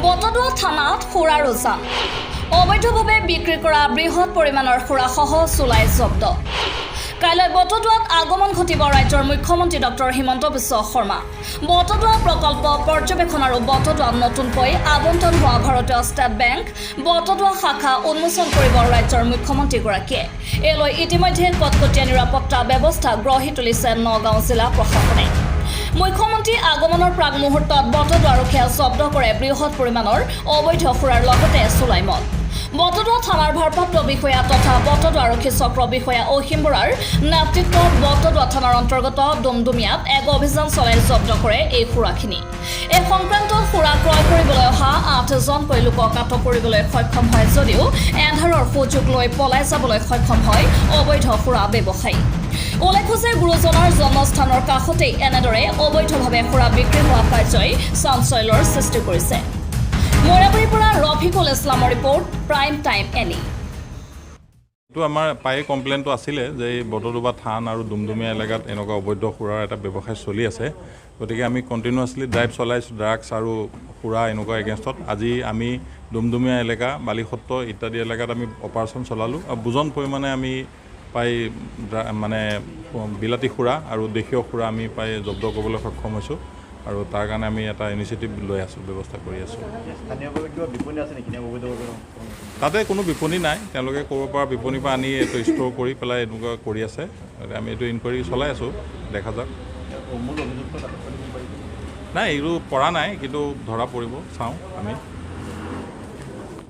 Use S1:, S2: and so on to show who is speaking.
S1: বটদুৱা থানাত সুৰাৰ উজান অবৈধভাৱে বিক্ৰী কৰা বৃহৎ পৰিমাণৰ সুৰাসহ চুলাই জব্দ কাইলৈ বটদুৱাত আগমন ঘটিব ৰাজ্যৰ মুখ্যমন্ত্ৰী ডক্টৰ হিমন্ত বিশ্ব শৰ্মা বটদুৱা প্ৰকল্প পৰ্যবেক্ষণ আৰু বটদুৱাত নতুনকৈ আবণ্টন হোৱা ভাৰতীয় ষ্টেট বেংক বটদুৱা শাখা উন্মোচন কৰিব ৰাজ্যৰ মুখ্যমন্ত্ৰীগৰাকীয়ে এলৈ ইতিমধ্যে কটকটীয়া নিৰাপত্তা ব্যৱস্থা গঢ়ি তুলিছে নগাঁও জিলা প্ৰশাসনে মুখ্যমন্ত্ৰী আগমনৰ প্ৰাক মুহূৰ্তত বটদুৱা আৰক্ষীয়ে জব্দ কৰে বৃহৎ পৰিমাণৰ অবৈধ সুৰাৰ লগতে চুলাই মদ বটদুৱা থানাৰ ভাৰপ্ৰাপ্ত বিষয়া তথা বটদুৱা আৰক্ষী চক্ৰ বিষয়া অসীম বৰাৰ নেতৃত্বত বটদুৱা থানাৰ অন্তৰ্গত ডুমডুমিয়াত এক অভিযান চলাই জব্দ কৰে এই সুৰাখিনি এই সংক্ৰান্তত সুৰা ক্ৰয় কৰিবলৈ অহা 8জনকৈ লোকক আটক কৰিবলৈ সক্ষম হয় যদিও এন্ধাৰৰ সুযোগ লৈ পলাই যাবলৈ সক্ষম হয় অবৈধ সুৰা ব্যৱসায়ী উল্লেখ্য যে গুৰুজনাৰ জন্মস্থানৰ কাষতেই এনেদৰে অবৈধভাৱে সুৰা বিক্ৰী হোৱা কাৰ্যই চাঞ্চল্যৰ সৃষ্টি কৰিছে মৰাবাৰীৰ পৰা ৰফিকুল ইছলামৰ ৰিপৰ্ট প্ৰাইম টাইম এনি
S2: তো আমাৰ পাই কমপ্লেইনটো আছিলে যে এই বটদুৱা থান আৰু ডুমডুমিয়া এলেকাত এনেকুৱা অবৈধ সুৰাৰ এটা ব্যৱসায় চলি আছে গতিকে আমি কণ্টিনিউৱাছলি ড্ৰাইভ চলাইছোঁ ড্ৰাগছ আৰু সুৰা এনেকুৱা এগেইনষ্টত আজি আমি ডুমডুমিয়া এলেকা বালিসত্ৰ ইত্যাদি এলেকাত আমি অপাৰেশ্যন চলালোঁ আৰু বুজন পৰিমাণে আমি পাই মানে বিলাতী সুৰা আৰু দেশীয় সুৰা আমি পাই জব্দ কৰিবলৈ সক্ষম হৈছোঁ আৰু তাৰ কাৰণে আমি এটা ইনিচিয়েটিভ লৈ আছোঁ ব্যৱস্থা কৰি আছোঁ তাতে কোনো বিপণী নাই তেওঁলোকে ক'ব পৰা বিপণীৰ পৰা আনি এইটো ষ্ট'ৰ কৰি পেলাই এনেকুৱা কৰি আছে আমি এইটো ইনকুৱাৰী চলাই আছোঁ দেখা যাওক নাই এইটো পৰা নাই কিন্তু ধৰা পৰিব চাওঁ আমি